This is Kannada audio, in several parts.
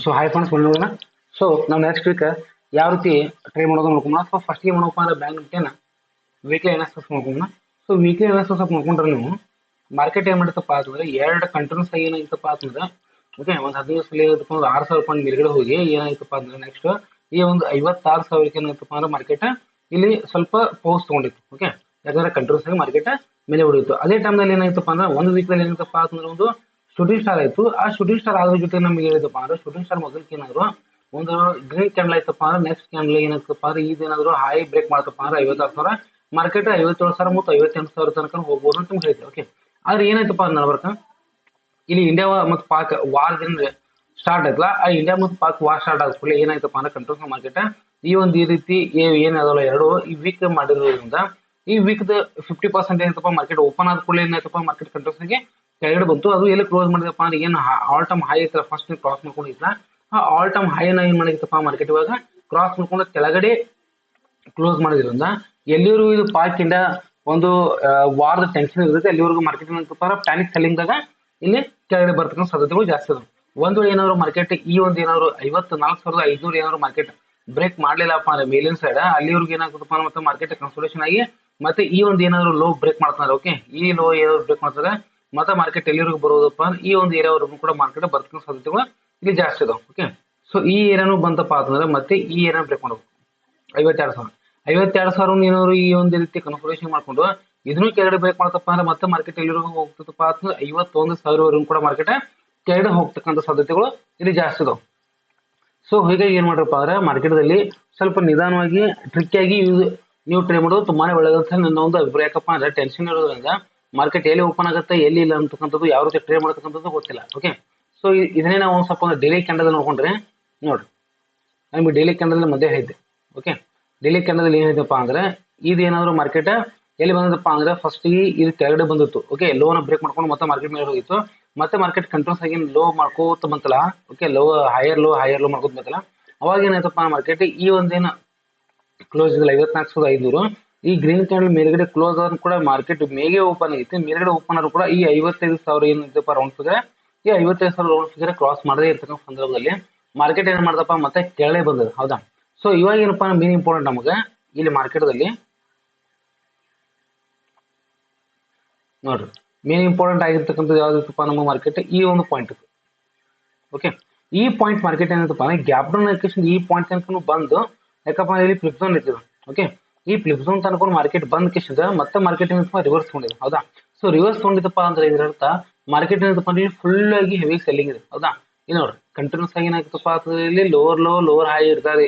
ಸೊ ಹಾಯ್ ಫ್ರೆಂಡ್ಸ್ ಬಂದೋಣ. ಸೊ ನಾವು ನೆಕ್ಸ್ಟ್ ವೀಕ್ ಯಾವ ರೀತಿ ಟ್ರೈ ಮಾಡೋದು ನೋಡ್ಕೊಂಡ. ಸೊ ಫಸ್ಟ್ಗೆ ಏನಪ್ಪ ಅಂದ್ರೆ ಬ್ಯಾಂಕ್ ನಿಫ್ಟಿನ ವೀಕ್ಲಿ ಅನಾಲಿಸಿಸ್ ನೋಡ್ಕೊಂಡ. ಸೊ ವೀಕ್ಲಿ ಅನಾಲಿಸಿಸ್ ನೋಡ್ಕೊಂಡ್ರೆ ನೀವು ಮಾರ್ಕೆಟ್ ಏನು ಮಾಡಿತ್ತಪ್ಪ ಅಂತಂದ್ರೆ ಎರಡು ಕಂಟಿನ್ಯೂಸ್ ಆಗಿ ಏನಾಗಿತ್ತಪ್ಪ ಅಂತಂದ್ರೆ ಓಕೆ ಒಂದು 15 ಸಲ ಏನಪ್ಪ ಅಂದ್ರೆ 6,000 ಪಾಯಿಂಟ್ ಮೇಲ್ಗಡೆ ಹೋಗಿ ಏನಾಯ್ತಪ್ಪ ಅಂದ್ರೆ ನೆಕ್ಸ್ಟ್ ಈ ಒಂದು 56,000 ಏನಾಯ್ತಪ್ಪ ಅಂದ್ರೆ ಮಾರ್ಕೆಟ್ ಇಲ್ಲಿ ಸ್ವಲ್ಪ ಪೋಸ್ಟ್ ತಗೊಂಡಿತ್ತು. ಓಕೆ ಯಾಕಂದ್ರೆ ಕಂಟಿನ್ಯೂಸ್ ಆಗಿ ಮಾರ್ಕೆಟ್ ಮೇಲೆ ಹೊಡಿತು. ಅದೇ ಟೈಮ್ನಲ್ಲಿ ಏನಾಯ್ತಪ್ಪ ಅಂದ್ರೆ ಒಂದು ವೀಕ್ನಲ್ಲಿ ಏನಾಯ್ತಪ್ಪ ಅಂತಂದ್ರೆ ಒಂದು ಶೂಟಿಂಗ್ ಸ್ಟಾರ್ ಆಯ್ತು. ಆ ಶೂಟಿಂಗ್ ಸ್ಟಾರ್ ಆದ್ರ ಜೊತೆ ನಮ್ಗೆ ಹೇಳಿದಪ್ಪ ಅಂದ್ರೆ ಶೂಟಿಂಗ್ ಸ್ಟಾರ್ ಮೊದಲಕ್ಕೆ ಏನಾದ್ರು ಒಂದು ಗ್ರೀನ್ ಕ್ಯಾಂಡಲ್ ಆಯ್ತಪ್ಪ ಅಂದ್ರೆ ನೆಕ್ಸ್ಟ್ ಕ್ಯಾಂಡಲ್ ಏನಾಯ್ತಪ್ಪ ಅಂದ್ರೆ ಇದೇನಾದ್ರು ಹೈ ಬ್ರೇಕ್ ಮಾಡ್ತಪ್ಪ ಅಂದ್ರೆ 56,000 ಮಾರ್ಕೆಟ್ 57,000 ಮತ್ತು 58,000 ತನಕ ಹೋಗ್ಬೋದು ಅಂತ ನಿಮ್ಗೆ ಹೇಳ್ತೀವಿ. ಓಕೆ ಆದ್ರೆ ಏನಾಯ್ತಪ್ಪ ಅಂದ್ರೆ ನಡ್ಬರ್ಕ ಇಲ್ಲಿ ಇಂಡಿಯಾ ಮತ್ತು ಪಾಕ್ ವಾರದಿಂದ ಸ್ಟಾರ್ಟ್ ಆಯ್ತಲ್ಲ. ಆ ಇಂಡಿಯಾ ಮತ್ತು ಪಾಕ್ ವಾರ್ ಸ್ಟಾರ್ಟ್ ಆದ ಕೂಡಲೇ ಏನಾಯ್ತಪ್ಪ ಅಂದ್ರೆ ಕಂಟ್ರೋಲ್ ಮಾರ್ಕೆಟ್ ಈ ಒಂದು ಈ ರೀತಿ ಏನಾದಲ್ಲ ಎರಡು ಈ ವೀಕ್ ಮಾಡಿರೋದ್ರಿಂದ ಈ ವೀಕ್ 50% ಏನೈತಪ್ಪ ಮಾರ್ಕೆಟ್ ಓಪನ್ ಆದ ಕೂಡಲೇ ಏನಾಯ್ತಪ್ಪ ಮಾರ್ಕೆಟ್ ಕಂಟ್ರೋಲ್ಸ್ಗೆ ಕೆಳಗಡೆ ಬಂತು. ಅದು ಎಲ್ಲಿ ಕ್ಲೋಸ್ ಮಾಡಿದಪ್ಪ ಅಂದ್ರೆ ಏನು ಆಲ್ ಟೈಮ್ ಹೈ ಐತಲ್ಲ ಫಸ್ಟ್ ಕ್ರಾಸ್ ಮಾಡ್ಕೊಂಡಿಲ್ಲ. ಆ ಆಲ್ ಟೈಮ್ ಹೈನ ಏನ್ ಮಾಡಿತ್ತಪ್ಪ ಮಾರ್ಕೆಟ್ ಇವಾಗ ಕ್ರಾಸ್ ಮಾಡ್ಕೊಂಡು ಕೆಳಗಡೆ ಕ್ಲೋಸ್ ಮಾಡೋದ್ರಿಂದ ಎಲ್ಲಿವರೆಗೂ ಇದು ಪಾಕ್ ಇಂಡಿಯಾ ಒಂದು ವಾರದ ಟೆನ್ಷನ್ ಇರುತ್ತೆ ಅಲ್ಲಿವರೆಗೂ ಮಾರ್ಕೆಟ್ ಪ್ಯಾನಿಕ್ ಸೆಲ್ಲಿಂಗ್ದಾಗ ಇಲ್ಲಿ ಕೆಳಗಡೆ ಬರ್ತಕ್ಕಂಥ ಸಾಧ್ಯತೆಗಳು ಜಾಸ್ತಿ ಅದಾವೆ. ಒಂದು ವೇಳೆ ಏನಾದ್ರು ಮಾರ್ಕೆಟ್ ಈ ಒಂದು ಏನಾದ್ರು 54,500 ಏನಾದ್ರು ಮಾರ್ಕೆಟ್ ಬ್ರೇಕ್ ಮಾಡ್ಲಿಲ್ಲಪ್ಪ ಅಂದ್ರೆ ಮೇಲಿನ ಸೈಡ್ ಅಲ್ಲಿವರೆಗೂ ಏನಾಗುತ್ತಪ್ಪ ಮತ್ತೆ ಮಾರ್ಕೆಟ್ ಕನ್ಸೋಲೇಷನ್ ಆಗಿ ಮತ್ತೆ ಈ ಒಂದು ಏನಾದ್ರು ಲೋ ಬ್ರೇಕ್ ಮಾಡ್ತಾರೆ. ಓಕೆ ಈ ಲೋ ಏನಾದ್ರು ಬ್ರೇಕ್ ಮಾಡ್ತಾರೆ ಮತ್ತೆ ಮಾರ್ಕೆಟ್ ಎಲ್ಲಿವರೆಗೂ ಬರೋದಪ್ಪ ಅಂದ್ರೆ ಈ ಒಂದು ಏರಿಯಾವರೆಗೂ ಕೂಡ ಮಾರ್ಕೆಟ್ ಬರ್ತಕ್ಕಂಥ ಸಾಧ್ಯತೆಗಳು ಇಲ್ಲಿ ಜಾಸ್ತಿ ಅದಾವೆ. ಓಕೆ ಸೊ ಈ ಏರಿಯಾನು ಬಂತಪ್ಪ ಅಂತಂದ್ರೆ ಮತ್ತೆ ಈ ಏರಿಯಾ ಬ್ರೇಕ್ ಮಾಡಬೇಕು 52,000 ಏನಾದ್ರು ಈ ಒಂದು ರೀತಿ ಕನ್ಸೋಲೇಷನ್ ಮಾಡ್ಕೊಂಡು ಇದನ್ನು ಕೆಳಗಡೆ ಬ್ರೇಕ್ ಮಾಡ್ತಪ್ಪ ಅಂದ್ರೆ ಮತ್ತೆ ಮಾರ್ಕೆಟ್ ಎಲ್ಲಿವರೆಗೂ ಹೋಗ್ತದಪ್ಪ ಅಂತಂದ್ರೆ 51,000 ಕೂಡ ಮಾರ್ಕೆಟ್ ಕೆಳಗಡೆ ಹೋಗ್ತಕ್ಕಂಥ ಸಾಧ್ಯತೆಗಳು ಇಲ್ಲಿ ಜಾಸ್ತಿ ಅದಾವೆ. ಸೊ ಹೀಗಾಗಿ ಏನ್ ಮಾಡ್ರಪ್ಪ ಅಂದ್ರೆ ಮಾರ್ಕೆಟ್ದಲ್ಲಿ ಸ್ವಲ್ಪ ನಿಧಾನವಾಗಿ ಟ್ರಿಕ್ಕಿಯಾಗಿ ನೀವು ಟ್ರೈ ಮಾಡೋದು ತುಂಬಾನೇ ಒಳ್ಳೆಯದಂತ ನನ್ನ ಒಂದು ಅಭಿಪ್ರಾಯ. ಯಾಕಪ್ಪ ಅಂದ್ರೆ ಟೆನ್ಷನ್ ಇರೋದ್ರಿಂದ ಮಾರ್ಕೆಟ್ ಎಲ್ಲಿ ಓಪನ್ ಆಗುತ್ತೆ ಎಲ್ಲಿ ಇಲ್ಲ ಅಂತಕ್ಕಂಥದ್ದು ಯಾವ ರೀತಿ ಟ್ರೈ ಮಾಡ್ತಕ್ಕಂಥದ್ದು ಗೊತ್ತಿಲ್ಲ. ಓಕೆ ಸೊ ಇದನ್ನೇ ನಾವು ಒಂದು ಸ್ವಲ್ಪ ಡೈಲಿ ಕ್ಯಾಂಡಲ್ ನೋಡ್ಕೊಂಡ್ರೆ ನೋಡ್ರಿ ನಮ್ಗೆ ಡೈಲಿ ಕ್ಯಾಂಡಲ್ ಮಧ್ಯೆ ಐತೆ. ಓಕೆ ಡೈಲಿ ಕ್ಯಾಂಡಲ್ ಏನಿದೆಪ್ಪ ಅಂದ್ರೆ ಇದೇನಾದ್ರು ಮಾರ್ಕೆಟ್ ಎಲ್ಲಿ ಬಂದಪ್ಪ ಅಂದ್ರೆ ಫಸ್ಟ್ ಇದು ಕೆಳಗಡೆ ಬಂದಿತ್ತು. ಓಕೆ ಲೋನ ಬ್ರೇಕ್ ಮಾಡ್ಕೊಂಡು ಮತ್ತೆ ಮಾರ್ಕೆಟ್ ಮೇಲೆ ಹೋಗಿತ್ತು. ಮತ್ತೆ ಮಾರ್ಕೆಟ್ ಕಂಟ್ರೋಲ್ಸ್ ಆಗಿ ಲೋ ಮಾಡ್ಕೋತ ಬಂತಲ್ಲ. ಓಕೆ ಲೋ ಹೈಯರ್ ಲೋ ಮಾಡ್ಕೋತ ಬಂತಲ್ಲ. ಅವಾಗ ಏನಾಯ್ತಪ್ಪ ಮಾರ್ಕೆಟ್ ಈ ಒಂದೇನು ಕ್ಲೋಸ್ ಇದಲ್ಲ 54,500 ಈ ಗ್ರೀನ್ ಕ್ಯಾಂಡಲ್ ಮೇಲ್ಗಡೆ ಕ್ಲೋಸ್ ಆದ್ರೂ ಕೂಡ ಮಾರ್ಕೆಟ್ ಮೇಗೆ ಓಪನ್ ಆಗೈತೆ. ಮೇಲ್ಗಡೆ ಓಪನ್ ಆದ್ರೂ ಕೂಡ ಈ 55,000 ಏನಿದೆಪ್ಪ ರೌಂಡ್ ಫಿಗರ್ ಈ 55,000 ರೌಂಡ್ ಫಿಗರ್ ಕ್ರಾಸ್ ಮಾಡದೇ ಇರ್ತಕ್ಕಂಥ ಸಂದರ್ಭದಲ್ಲಿ ಮಾರ್ಕೆಟ್ ಏನ್ ಮಾಡ್ದಪ್ಪ ಮತ್ತೆ ಕೆಳಗೆ ಬಂದದ. ಹೌದಾ ಸೊ ಇವಾಗ ಏನಪ್ಪಾ ಮೇನ್ ಇಂಪಾರ್ಟೆಂಟ್ ನಮಗೆ ಇಲ್ಲಿ ಮಾರ್ಕೆಟ್ದಲ್ಲಿ ನೋಡ್ರಿ ಮೇನ್ ಇಂಪಾರ್ಟೆಂಟ್ ಆಗಿರ್ತಕ್ಕಂಥದ್ದು ಯಾವ್ದಪ್ಪ ನಮ್ಮ ಮಾರ್ಕೆಟ್ ಈ ಒಂದು ಪಾಯಿಂಟ್. ಓಕೆ ಈ ಪಾಯಿಂಟ್ ಮಾರ್ಕೆಟ್ ಏನಂತಪ್ಪ ಅಂದ್ರೆ ಗ್ಯಾಪ್ ಡೌನ್ ಲೊಕೇಶನ್ ಈ ಪಾಯಿಂಟ್ ತನಕ ಬಂದು ಯಾಕಪ್ಪ ಇಲ್ಲಿ ಫ್ಲಿಪ್ ಝೋನ್ ಇರ್ತದೆ. ಓಕೆ ಈ ಫ್ಲಿಪ್ ಝೋನ್ ತನಕ ಮಾರ್ಕೆಟ್ ಬಂದ್ ಕಿಶಿಂದ ಮತ್ತೆ ಮಾರ್ಕೆಟ್ ಏನಪ್ಪ ರಿವರ್ಸ್ ತಗೊಂಡಿದೆ. ಹೌದಾ ಸೊ ರಿವರ್ಸ್ ತಗೊಂಡಿದ್ದಪ್ಪ ಅಂದ್ರೆ ಇದರರ್ಥ ಮಾರ್ಕೆಟ್ ಏನಪ್ಪ ಅಂದ್ರೆ ಫುಲ್ ಆಗಿ ಹೆವಿ ಸೆಲ್ಲಿಂಗ್ ಇದೆ. ಹೌದಾ ಇಲ್ಲಿ ನೋಡ್ರಿ ಕಂಟಿನ್ಯೂಸ್ ಆಗಿ ಏನಾಗ್ತಪ್ಪ ಅಂತಂದ್ರೆ ಇಲ್ಲಿ ಲೋವರ್ ಹೈ ಇರ್ತಾರೆ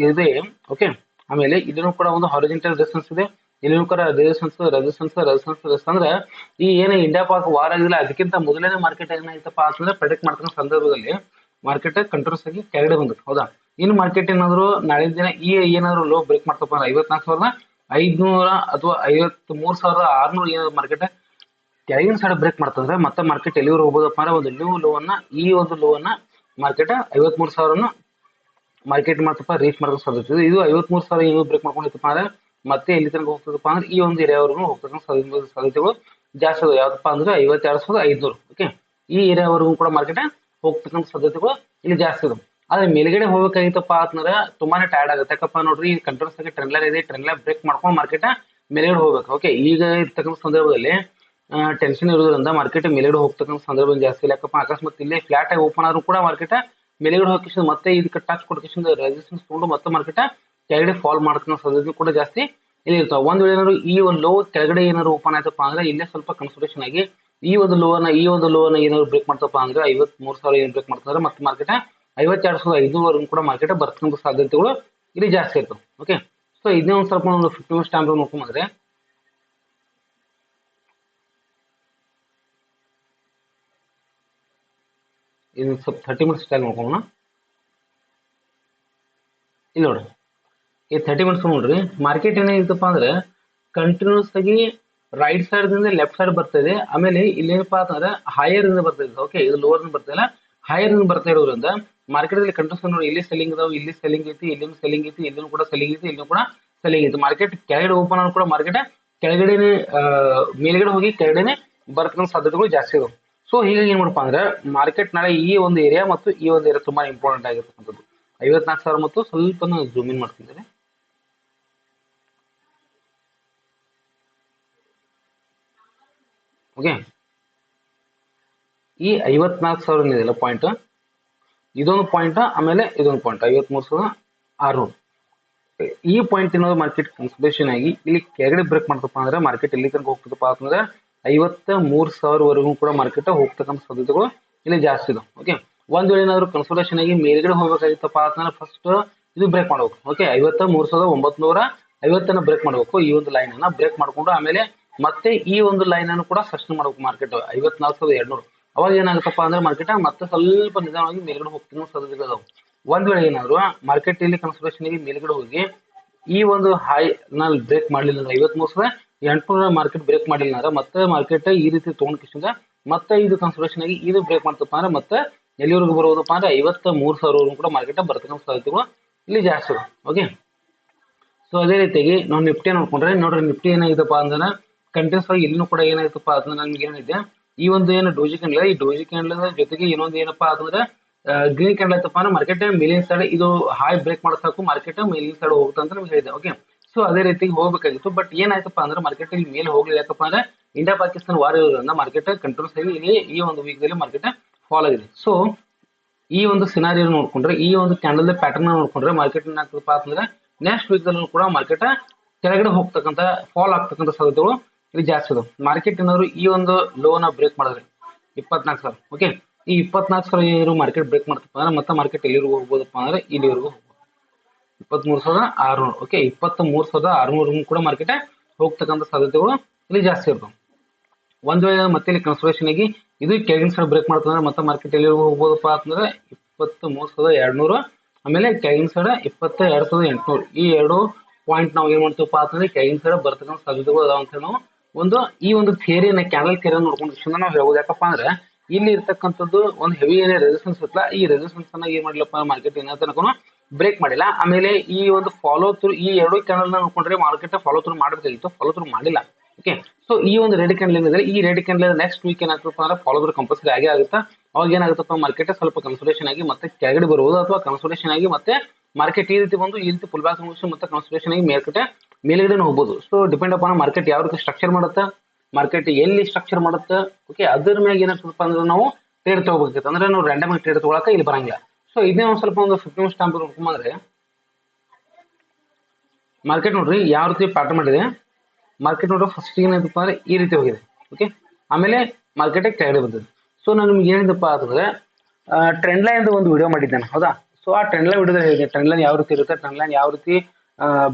ಇದೆ. ಓಕೆ ಆಮೇಲೆ ಇದನ್ನು ಕೂಡ ಒಂದು ಹಾರಿಜಾಂಟಲ್ ರೆಸಿಸ್ಟೆನ್ಸ್ ಇದೆ. ಇಲ್ಲಿನೂ ಕೂಡ ರೆಸಿಸ್ಟೆನ್ಸ್ ಅಂದ್ರೆ ಈ ಏನ ಇಂಡಿಯಾ ಪಾಕ್ ವಾರ ಆಗಿಲ್ಲ ಅದಕ್ಕಿಂತ ಮೊದಲನೇ ಮಾರ್ಕೆಟ್ ಏನಾಯ್ತಪ್ಪ ಅಂತಂದ್ರೆ ಪ್ರೆಡಿಕ್ಟ್ ಮಾಡ್ತಕ್ಕಂಥ ಸಂದರ್ಭದಲ್ಲಿ ಮಾರ್ಕೆಟ್ ಕಂಟ್ರೋಲ್ಸ್ ಆಗಿ ಕೆಳಗಡೆ ಬಂದಿತ್ತು. ಹೌದಾ ಇನ್ನು ಮಾರ್ಕೆಟ್ ಏನಾದ್ರು ನಾಳೆ ದಿನ ಈ ಏನಾದ್ರು ಲೋ ಬ್ರೇಕ್ ಮಾಡ್ತಪ್ಪ ಅಂದ್ರೆ 54,500 ಅಥವಾ 53,600 ಏನಾದ್ರು ಮಾರ್ಕೆಟ್ ಕೆಳಗಿನ ಸೈಡ್ ಬ್ರೇಕ್ ಮಾಡ್ತಂದ್ರೆ ಮತ್ತೆ ಮಾರ್ಕೆಟ್ ಎಲ್ಲಿವರೆಗೂ ಹೋಗೋದಪ್ಪ ಅಂದ್ರೆ ಒಂದು ನ್ಯೂ ಲೋವನ್ನ ಈ ಒಂದು ಲೋವನ್ನ ಮಾರ್ಕೆಟ್ 53,000 ಮಾರ್ಕೆಟ್ ಮಾಡ್ತಪ್ಪ ರೀಚ್ ಮಾಡೋ ಸಾಧ್ಯತೆ ಇದೆ. ಇದು 53,000 ಏನು ಬ್ರೇಕ್ ಮಾಡ್ಕೊಂಡಿತ್ತಪ್ಪ ಅಂದ್ರೆ ಮತ್ತೆ ಎಲ್ಲಿ ತನಕ ಹೋಗ್ತದಪ್ಪ ಅಂದ್ರೆ ಈ ಒಂದು ಏರಿಯಾವರೆಗೂ ಹೋಗ್ತಕ್ಕಂಥ ಸಾಧ್ಯತೆಗಳು ಜಾಸ್ತಿ ಅದಾವೆ. ಯಾವ್ದಪ್ಪ ಅಂದ್ರೆ 52,500. ಓಕೆ ಈ ಏರಿಯಾವರೆಗೂ ಕೂಡ ಮಾರ್ಕೆಟ್ ಹೋಗ್ತಕ್ಕಂಥ ಸಾಧ್ಯತೆಗಳು ಇಲ್ಲಿ ಜಾಸ್ತಿ ಅದಾವೆ. ಆದ್ರೆ ಮೇಲ್ಗಡೆ ಹೋಗ್ಬೇಕಾಗಿತ್ತಪ್ಪ ಅಂತಂದ್ರೆ ತುಂಬಾನೇ ಟೈರ್ಡ್ ಆಗುತ್ತೆ. ಯಾಕಪ್ಪ ನೋಡ್ರಿ ಕಂಟ್ರೋಲ್ಸ್ ಆಗಿ ಟ್ರೆಂಡ್ ಲೈನ್ ಇದೆ. ಟ್ರೆಂಡ್ ಲೈನ್ ಬ್ರೇಕ್ ಮಾಡ್ಕೊಂಡು ಮಾರ್ಕೆಟ್ ಮೇಲ್ಗಡೆ ಹೋಗ್ಬೇಕು. ಓಕೆ ಈಗ ಇರ್ತಕ್ಕಂಥ ಸಂದರ್ಭದಲ್ಲಿ ಟೆನ್ಷನ್ ಇರೋದ್ರಿಂದ ಮಾರ್ಕೆಟ್ ಮೇಲ್ಗಡೆ ಹೋಗ್ತಕ್ಕಂಥ ಸಂದರ್ಭ ಜಾಸ್ತಿ ಇಲ್ಲ. ಯಾಕಪ್ಪ ಅಕಸ್ಮಾತ್ ಇಲ್ಲೇ ಫ್ಲಾಟ್ ಆಗಿ ಓಪನ್ ಆದ್ರೂ ಕೂಡ ಮಾರ್ಕೆಟ್ ಮೇಲ್ಗಡೆ ಹೋಗಿ ಮತ್ತೆ ಇದಕ್ಕೆ ಟಚ್ ಕೊಡ್ಕೊಂಡು ರೆಸಿಸ್ಟೆನ್ಸ್ ತಗೊಂಡು ಮತ್ತೆ ಮಾರ್ಕೆಟ್ ಕೆಳಗಡೆ ಫಾಲ್ ಮಾಡ್ತಕ್ಕಂಥ ಸಾಧ್ಯತೆ ಕೂಡ ಜಾಸ್ತಿ ಇಲ್ಲಿ ಇರ್ತಾವೆ. ಒಂದ್ ವೇಳೆ ಏನಾದ್ರು ಈ ಒಂದು ಲೋ ಕೆಳಗಡೆ ಏನಾದ್ರು ಓಪನ್ ಆಯ್ತಪ್ಪ ಅಂದ್ರೆ ಇಲ್ಲೇ ಸ್ವಲ್ಪ ಕನ್ಸಲ್ಟೇಷನ್ ಆಗಿ ಈ ಒಂದು ಲೋನ ಏನಾದ್ರು ಬ್ರೇಕ್ ಮಾಡ್ತಪ್ಪ ಅಂದ್ರೆ 53,000 ಏನು ಬ್ರೇಕ್ ಮಾಡ್ತಾರೆ ಮತ್ತೆ ಮಾರ್ಕೆಟ್ 52,500 ಕೂಡ ಮಾರ್ಕೆಟ್ ಬರ್ತಕ್ಕಂಥ ಸಾಧ್ಯತೆಗಳು ಇಲ್ಲಿ ಜಾಸ್ತಿ ಇರ್ತವೆ. ಓಕೆ ಸೊ ಇದನ್ನೇ ಒಂದ್ ಸ್ವಲ್ಪ ಒಂದು 50 ಮಿನಿಟ್ಸ್ ಟೈಮ್ ನೋಡ್ಕೊಂಡ್ರೆ ಇದು ಸ್ವಲ್ಪ 30 ಮಿನಿಟ್ಸ್ ಟೈಮ್ ನೋಡ್ಕೊಳ್ಳೋಣ. ಇಲ್ಲಿ ನೋಡ್ರಿ ಈ 30 ಮಿನಿಟ್ಸ್ ನೋಡ್ರಿ ಮಾರ್ಕೆಟ್ ಏನಾಗಿತ್ತಪ್ಪ ಅಂದ್ರೆ ಕಂಟಿನ್ಯೂಸ್ ಆಗಿ ರೈಟ್ ಸೈಡ್ ದಿಂದ ಲೆಫ್ಟ್ ಸೈಡ್ ಬರ್ತಿದೆ. ಆಮೇಲೆ ಇಲ್ಲಿ ಏನಪ್ಪಾ ಅಂತಂದ್ರೆ ಹೈಯರ್ ಇಂದ ಬರ್ತಿದೆ. ಓಕೆ ಇದು ಲೋವರ್ ಇಂದ ಬರ್ತಿಲ್ಲ ಹೈಯರ್ ಇಂದ ಬರ್ತಾ ಇರೋದ್ರಿಂದ ಮಾರ್ಕೆಟ್ ಅಲ್ಲಿ ಕಂಟಿನ್ಯೂಸ್ ನೋಡಿ ಇಲ್ಲಿ ಸೆಲ್ಲಿಂಗ್ ಇದಾವೆ. ಇಲ್ಲಿ ಸೆಲ್ಲಿಂಗ್ ಐತಿ, ಇಲ್ಲಿನೂ ಸೆಲ್ಲಿಂಗ್ ಐತಿ, ಇಲ್ಲಿನೂ ಕೂಡ ಸೆಲ್ಲಿಂಗ್ ಐತಿ, ಇಲ್ಲಿನೂ ಕೂಡ ಸೆಲ್ಲಿಂಗ್ ಐತಿ. ಮಾರ್ಕೆಟ್ ಕೆಳಗಡೆ ಓಪನ್ ಆದ್ರೂ ಕೂಡ ಮಾರ್ಕೆಟ್ ಕೆಳಗಡೆನೆ ಮೇಲ್ಗಡೆ ಹೋಗಿ ಕೆಳಗಡೆನೆ ಬರ್ತಕ್ಕಂಥ ಸಾಧ್ಯತೆಗಳು ಜಾಸ್ತಿ ಇದಾವೆ. ಸೊ ಹೀಗಾಗಿ ಏನ್ ಮಾಡಪ್ಪ ಅಂದ್ರೆ ಮಾರ್ಕೆಟ್ ನಾಳೆ ಈ ಒಂದು ಏರಿಯಾ ಮತ್ತು ಈ ಒಂದು ಏರಿಯಾ ತುಂಬಾ ಇಂಪಾರ್ಟೆಂಟ್ ಆಗಿರ್ತಕ್ಕಂಥದ್ದು 54,000 ಮತ್ತು ಸ್ವಲ್ಪ ಜೂಮ್ ಇನ್ ಮಾಡ್ತಿದ್ದೇನೆ. ಓಕೆ, ಈ 54,000 ಇದೆಯಲ್ಲ ಪಾಯಿಂಟ್, ಇದೊಂದು ಪಾಯಿಂಟ್, ಆಮೇಲೆ ಇದೊಂದು ಪಾಯಿಂಟ್ 53,600. ಈ ಪಾಯಿಂಟ್ ಏನೋ ಮಾರ್ಕೆಟ್ ಕನ್ಸಲ್ಟೇಷನ್ ಆಗಿ ಇಲ್ಲಿ ಕೆಳಗಡೆ ಬ್ರೇಕ್ ಮಾಡ್ತಪ್ಪ ಅಂದ್ರೆ ಮಾರ್ಕೆಟ್ ಎಲ್ಲಿ ತನಕ ಹೋಗ್ತದಪ್ಪ ಅಂತಂದ್ರೆ 53,000 ವರೆಗೂ ಕೂಡ ಮಾರ್ಕೆಟ್ ಹೋಗ್ತಕ್ಕಂಥ ಸಾಧ್ಯತೆಗಳು ಇಲ್ಲಿ ಜಾಸ್ತಿ ಇದೆ. ಓಕೆ, ಒಂದ್ ವೇಳೆ ಏನಾದ್ರು ಕನ್ಸಲ್ಟೇಷನ್ ಆಗಿ ಮೇಲ್ಗಡೆ ಹೋಗ್ಬೇಕಾಗಿತ್ತಪ್ಪ ಅಂತಂದ್ರೆ ಫಸ್ಟ್ ಇದು ಬ್ರೇಕ್ ಮಾಡ್ಬೇಕು. ಓಕೆ, 53,950 ಬ್ರೇಕ್ ಮಾಡ್ಬೇಕು. ಈ ಒಂದು ಲೈನ್ ಅನ್ನ ಬ್ರೇಕ್ ಮಾಡ್ಕೊಂಡು ಆಮೇಲೆ ಮತ್ತೆ ಈ ಒಂದು ಲೈನ್ ಅನ್ನು ಕೂಡ ಸಸ್ಟೈನ್ ಮಾಡ್ಬೇಕು ಮಾರ್ಕೆಟ್ 54,200. ಅವಾಗ ಏನಾಗುತ್ತಪ್ಪ ಅಂದ್ರೆ ಮಾರ್ಕೆಟ್ ಮತ್ತೆ ಸ್ವಲ್ಪ ನಿಧಾನವಾಗಿ ಮೇಲ್ಗಡೆ ಹೋಗ್ತಿರೋ ಸಾಧ್ಯತೆ ಇದಾವೆ. ಒಂದ್ ವೇಳೆ ಏನಾದ್ರು ಮಾರ್ಕೆಟ್ ಇಲ್ಲಿ ಕನ್ಸಲ್ಟೇಷನ್ ಮೇಲ್ಗಡೆ ಹೋಗಿ ಈ ಒಂದು ಹೈ ನಲ್ಲಿ ಬ್ರೇಕ್ ಮಾಡ್ಲಿಲ್ಲ ಅಂದ್ರೆ 53,800 ಮಾರ್ಕೆಟ್ ಬ್ರೇಕ್ ಮಾಡಲಿಲ್ಲ ಅಂದ್ರೆ ಮತ್ತೆ ಮಾರ್ಕೆಟ್ ಈ ರೀತಿ ತಗೊಂಡ್ ಮತ್ತೆ ಇದು ಕನ್ಸಲ್ಟೇಷನ್ ಆಗಿ ಇದು ಬ್ರೇಕ್ ಮಾಡ್ತಪ್ಪ ಅಂದ್ರೆ ಮತ್ತೆ ಎಲ್ಲಿವರೆಗೂ ಬರೋದಪ್ಪ ಅಂದ್ರೆ 53,000 ಕೂಡ ಮಾರ್ಕೆಟ್ ಬರ್ತಕ್ಕಂಥ ಸಾಧ್ಯತೆಗಳು ಇಲ್ಲಿ ಜಾಸ್ತಿ ಇದೆ. ಓಕೆ, ಸೊ ಅದೇ ರೀತಿಯಾಗಿ ನಾವು ನಿಫ್ಟಿ ನೋಡ್ಕೊಂಡ್ರೆ ನೋಡ್ರಿ, ನಿಫ್ಟಿ ಏನಾಗಿದೆಪ್ಪ ಅಂದ್ರೆ ಕಂಟಿನ್ಯೂಸ್ ಆಗಿ ಇಲ್ಲಿನೂ ಕೂಡ ಏನಾಯ್ತಪ್ಪ ಅಂತಂದ್ರೆ ನಮ್ಗೆ ಏನಿದೆ ಈ ಒಂದು ಏನು ಡೋಜಿ ಕ್ಯಾಂಡಲ್, ಈ ಡೋಜಿ ಕ್ಯಾಂಡಲ್ ಜೊತೆಗೆ ಇನ್ನೊಂದು ಏನಪ್ಪಾ ಅಂತಂದ್ರೆ ಗ್ರೀನ್ ಕ್ಯಾಂಡಲ್ ಆಯ್ತಪ್ಪ ಅಂದ್ರೆ ಮಾರ್ಕೆಟ್ ಮೇಲಿನ ಸೈಡ್ ಇದು ಹೈ ಬ್ರೇಕ್ ಮಾಡೋ ಸಾಕು ಮಾರ್ಕೆಟ್ ಮೇಲಿನ ಸೈಡ್ ಹೋಗುತ್ತೆ ಅಂತ ನಿಮ್ಗೆ ಹೇಳಿದೆ. ಓಕೆ, ಸೊ ಅದೇ ರೀತಿ ಹೋಗ್ಬೇಕಾಗಿತ್ತು, ಬಟ್ ಏನಾಯ್ತಪ್ಪ ಅಂದ್ರೆ ಮಾರ್ಕೆಟ್ ಇಲ್ಲಿ ಮೇಲೆ ಹೋಗ್ಲಿಲ್ಲ. ಯಾಕಪ್ಪ ಅಂದ್ರೆ ಇಂಡಿಯಾ ಪಾಕಿಸ್ತಾನ ವಾರ್ ಇರೋದ್ರಿಂದ ಮಾರ್ಕೆಟ್ ಕಂಟ್ರೋಲ್ಸ್ ಆಗಿ ಇಲ್ಲಿ ಈ ಒಂದು ವೀಕ್ ದಲ್ಲಿ ಮಾರ್ಕೆಟ್ ಫಾಲ್ ಆಗಿದೆ. ಸೊ ಈ ಒಂದು ಸಿನಾರಿಯೋ ನೋಡ್ಕೊಂಡ್ರೆ, ಈ ಒಂದು ಕ್ಯಾಂಡಲ್ ಪ್ಯಾಟರ್ನ್ ನೋಡ್ಕೊಂಡ್ರೆ ಮಾರ್ಕೆಟ್ ಏನಾಗ್ತದಪ್ಪ ಅಂತಂದ್ರೆ ನೆಕ್ಸ್ಟ್ ವೀಕ್ ದಲ್ಲಿ ಕೂಡ ಮಾರ್ಕೆಟ್ ಕೆಳಗಡೆ ಹೋಗ್ತಕ್ಕಂಥ ಫಾಲ್ ಆಗ್ತಕ್ಕಂಥ ಸಾಧ್ಯತೆಗಳು ಇಲ್ಲಿ ಜಾಸ್ತಿ ಇದೆ. ಮಾರ್ಕೆಟ್ ಏನಾದ್ರು ಈ ಒಂದು ಲೋನ ಬ್ರೇಕ್ ಮಾಡಿದ್ರೆ 24,000, ಓಕೆ, ಈ 24,000 ಮಾರ್ಕೆಟ್ ಬ್ರೇಕ್ ಮಾಡ್ತಪ್ಪ ಅಂದ್ರೆ ಮತ್ತೆ ಮಾರ್ಕೆಟ್ ಎಲ್ಲಿವರೆಗೂ ಹೋಗ್ಬೋದಪ್ಪ ಅಂದ್ರೆ ಇಲ್ಲಿವರೆಗೂ 23,600. ಓಕೆ, 23,600 ಕೂಡ ಮಾರ್ಕೆಟ್ ಹೋಗ್ತಕ್ಕಂಥ ಸಾಧ್ಯತೆಗಳು ಇಲ್ಲಿ ಜಾಸ್ತಿ ಇರ್ತವೆ. ಒಂದ್ ವೇಳೆ ಮತ್ತೆ ಇಲ್ಲಿ ಕನ್ಸಲ್ಟೇಷನ್ ಆಗಿ ಇದು ಕೆಳಗಿನ ಸೈಡ್ ಬ್ರೇಕ್ ಮಾಡ್ತಂದ್ರೆ ಮತ್ತೆ ಮಾರ್ಕೆಟ್ ಎಲ್ಲಿವರೆಗೂ ಹೋಗ್ಬೋದಪ್ಪ ಅಂತಂದ್ರೆ 23,200, ಆಮೇಲೆ ಕೆಳಗಿನ ಸೈಡ್ 22,800. ಈ ಎರಡು ಪಾಯಿಂಟ್ ನಾವು ಏನ್ ಮಾಡ್ತೀವಪ್ಪ ಅಂತಂದ್ರೆ ಕೆಳಗಿನ ಸೈಡ್ ಬರ್ತಕ್ಕಂಥ ಸಾಧ್ಯತೆಗಳು ಅದಾವ ಅಂತ ನಾವು ಈ ಒಂದು ಥಿಯರಿನ ಕ್ಯಾಂಡಲ್ ಥಿಯರಿ ನೋಡ್ಕೊಂಡು ನಾವು ಹೇಳ್ಬೋದು. ಯಾಕಪ್ಪ ಅಂದ್ರೆ ಇಲ್ಲಿ ಇರ್ತಕ್ಕಂಥದ್ದು ಒಂದು ಹೆವಿ ಏನೇ ರೆಸಿಸ್ಟೆನ್ಸ್ ಇರ್ತಲ್ಲ, ಈ ರೆಸಿಸ್ಟೆನ್ಸ್ ಅನ್ನ ಏನ್ ಮಾಡ್ಲಪ್ಪ ಮಾರ್ಕೆಟ್ ಏನಾದ್ರು ಬ್ರೇಕ್ ಮಾಡಿಲ್ಲ. ಆಮೇಲೆ ಈ ಒಂದು ಫಾಲೋ ಥ್ರೂ ಈ ಎರಡು ಕ್ಯಾಂಡಲ್ ನೋಡ್ಕೊಂಡ್ರೆ ಮಾರ್ಕೆಟ್ ಫಾಲೋ ಥ್ರೂ ಮಾಡಬೇಕಾಗಿತ್ತು, ಫಾಲೋ ಥ್ರೂ ಮಾಡಿಲ್ಲ. ಓಕೆ, ಸೊ ಈ ಒಂದು ರೆಡ್ ಕ್ಯಾಂಡಲ್ ಏನಿದೆ, ಈ ರೆಡ್ ಕ್ಯಾಂಡಲ್ ನೆಕ್ಸ್ಟ್ ವೀಕ್ ಏನಾಗ್ತಪ್ಪ ಅಂದ್ರೆ ಫಾಲೋ ಥ್ರೂ ಕಂಪಲ್ಸರಿ ಆಗೇ ಆಗುತ್ತೆ. ಅವಾಗ ಏನಾಗುತ್ತಪ್ಪ ಮಾರ್ಕೆಟ್ ಸ್ವಲ್ಪ ಕನ್ಸಲ್ಟೇಷನ್ ಆಗಿ ಮತ್ತೆ ಕೆಳಗಡೆ ಬರುವುದು, ಅಥವಾ ಕನ್ಸಲ್ಟೇಷನ್ ಆಗಿ ಮತ್ತೆ ಮಾರ್ಕೆಟ್ ಈ ರೀತಿ ಬಂದು ಈ ರೀತಿ ಫುಲ್ ಬ್ಯಾಕ್ ಮುಗಿಸಿ ಮತ್ತೆ ಕನ್ಸಲ್ಟೇಷನ್ ಆಗಿ ಮೇಲ್ಗಡೆ ಹೋಗ್ಬೋದು. ಸೊ ಡಿಪೆಂಡ್ ಅಪಾನ್ ಮಾರ್ಕೆಟ್ ಯಾವ ರೀತಿ ಸ್ಟ್ರಕ್ಚರ್ ಮಾಡುತ್ತೆ, ಮಾರ್ಕೆಟ್ ಎಲ್ಲಿ ಸ್ಟ್ರಕ್ಚರ್ ಮಾಡುತ್ತೆ. ಓಕೆ, ಅದ್ರ ಮೇಲೆ ಏನಾಗ್ತದಪ್ಪ ಅಂದ್ರೆ ನಾವು ಟ್ರೇಡ್ ತಗೋಬೇಕಿತ್ತು ಅಂದ್ರೆ ನಾವು ರ್ಯಾಂಡಮ್ ಆಗಿ ಟ್ರೇಡ್ ತಗೊಳಕ ಇಲ್ಲಿ ಬರಂಗಿಲ್ಲ. ಸೊ ಇದನ್ನೇ ಒಂದ್ ಸ್ವಲ್ಪ ಒಂದು 15 ಸ್ಟಾಂಪ್ ನೋಡ್ಕೊಂಡ್ರೆ ಮಾರ್ಕೆಟ್ ನೋಡ್ರಿ ಯಾವ ರೀತಿ ಪ್ಯಾಟರ್ನ್ ಮಾಡಿದೆ. ಮಾರ್ಕೆಟ್ ನೋಡ್ರಿ ಫಸ್ಟ್ ಏನಾಯ್ತಪ್ಪ ಅಂದ್ರೆ ಈ ರೀತಿ ಹೋಗಿದೆ. ಓಕೆ, ಆಮೇಲೆ ಮಾರ್ಕೆಟ್ ಕೆಳಗಡೆ ಬಂದಿದೆ. ಸೊ ನಾನು ನಿಮ್ಗೆ ಏನಿದಪ್ಪ ಅಂತಂದ್ರೆ ಟ್ರೆಂಡ್ ಲೈನ್ ಒಂದು ವಿಡಿಯೋ ಮಾಡಿದ್ದೇನೆ, ಹೌದಾ. ಸೊ ಆ ಟ್ರೆಂಡ್ ಲೈನ್ ವಿಡಿಯೋದಲ್ಲಿ ಹೇಳಿದೆ ಟ್ರೆಂಡ್ ಲೈನ್ ಯಾವ ರೀತಿ ಇರುತ್ತೆ, ಟ್ರೆಂಡ್ ಲೈನ್ ಯಾವ ರೀತಿ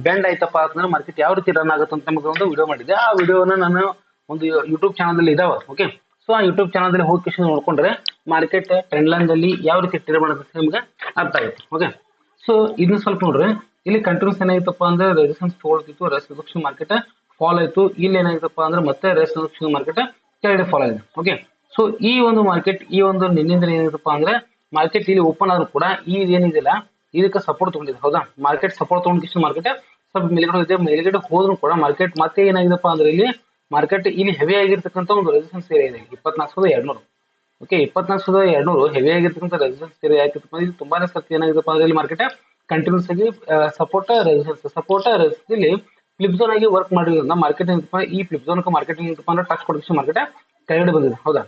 ಬೆಂಡ್ ಆಯ್ತಪ್ಪ ಅಂತಂದ್ರೆ ಮಾರ್ಕೆಟ್ ಯಾವ ರೀತಿ ರನ್ ಆಗುತ್ತೆ ಅಂತ ನಮಗೆ ಒಂದು ವಿಡಿಯೋ ಮಾಡಿದ್ದೆ. ಆ ವಿಡಿಯೋನ ನಾನು ಒಂದು ಯೂಟ್ಯೂಬ್ ಚಾನಲ್ ಅಲ್ಲಿ ಇದಾವ. ಓಕೆ, ಸೊ ಆ ಯೂಟ್ಯೂಬ್ ಚಾನಲ್ ಅಲ್ಲಿ ಹೋಗಿ ನೋಡ್ಕೊಂಡ್ರೆ ಮಾರ್ಕೆಟ್ ಟ್ರೆಂಡ್ ಲೈನ್ ಅಲ್ಲಿ ಯಾವ ರೀತಿ ಟ್ರೇಡ್ ಮಾಡುತ್ತೆ ನಿಮ್ಗೆ ಅರ್ಥ ಆಗುತ್ತೆ. ಓಕೆ, ಸೊ ಇದನ್ನ ಸ್ವಲ್ಪ ನೋಡ್ರಿ, ಇಲ್ಲಿ ಕಂಟಿನ್ಯೂಸ್ ಏನಾಯ್ತಪ್ಪ ಅಂದ್ರೆ ರೆಸಿಸ್ಟೆನ್ಸ್ ತಗೊಳ್ತಿತ್ತು, ರೆಸಿಸ್ಟೆನ್ಸ್ ಮಾರ್ಕೆಟ್ ಫಾಲ್ ಆಯ್ತು. ಇಲ್ಲಿ ಏನಾಯ್ತಪ್ಪ ಅಂದ್ರೆ ಮತ್ತೆ ರೆಸಿಸ್ಟೆನ್ಸ್ ಮಾರ್ಕೆಟ್ ಕೆಳಗಡೆ ಫಾಲ್ ಆಗಿದೆ. ಓಕೆ, ಸೊ ಈ ಒಂದು ಮಾರ್ಕೆಟ್ ಈ ಒಂದು ನಿನ್ನಿಂದ ಏನಾಯ್ತಪ್ಪ ಅಂದ್ರೆ ಮಾರ್ಕೆಟ್ ಇಲ್ಲಿ ಓಪನ್ ಆದ್ರೂ ಕೂಡ ಈ ಏನಿದೆಯಲ್ಲ ಇದಕ್ಕೆ ಸಪೋರ್ಟ್ ತಗೊಂಡಿದೆ, ಹೌದಾ. ಮಾರ್ಕೆಟ್ ಸಪೋರ್ಟ್ ತಗೊಂಡಿಷ್ಟು ಮಾರ್ಕೆಟ್ ಸ್ವಲ್ಪ ಮೇಲ್ಗಡೆ ಹೋಗಿದೆ. ಮೇಲ್ಗಡೆ ಹೋದ್ರು ಕೂಡ ಮಾರ್ಕೆಟ್ ಮತ್ತೆ ಏನಾಗಿದೆಪ್ಪ ಅಂದ್ರೆ ಇಲ್ಲಿ ಮಾರ್ಕೆಟ್ ಇಲ್ಲಿ ಹೆವಿ ಆಗಿರ್ತಕ್ಕಂಥ ಒಂದು ರೆಸಿಸ್ಟೆನ್ಸ್ ಏರಿಯಾ ಇದೆ 24,200. ಓಕೆ, 24,200 ಹೆವಿ ಆಗಿರ್ತಕ್ಕಂಥ ರೆಸಿಸ್ಟೆನ್ಸ್ ಏರಿಯಾ ಯಾಕಿತ್ತಪ್ಪ ಇದು ತುಂಬಾನೇ ಸರ್ತಿ ಏನಾಗಿದೆಪ್ಪ ಅಂದ್ರೆ ಇಲ್ಲಿ ಮಾರ್ಕೆಟ್ ಕಂಟಿನ್ಯೂಸ್ ಆಗಿ ಸಪೋರ್ಟ್ ರೆಸಿಸ್ಟೆನ್ಸ್ ಇಲ್ಲಿ ಫ್ಲಿಪ್ ಝೋನ್ ಆಗಿ ವರ್ಕ್ ಮಾಡಿರೋದ್ರಿಂದ ಮಾರ್ಕೆಟ್ ಏನಪ್ಪ ಈ ಫ್ಲಿಪ್ ಝೋನ್ ಮಾರ್ಕೆಟ್ ಏನಪ್ಪ ಅಂದ್ರೆ ಟಚ್ ಕೊಡೋದಕ್ಕೆ ಮಾರ್ಕೆಟ್ ಕೆಳಗಡೆ ಬಂದಿದೆ, ಹೌದಾ.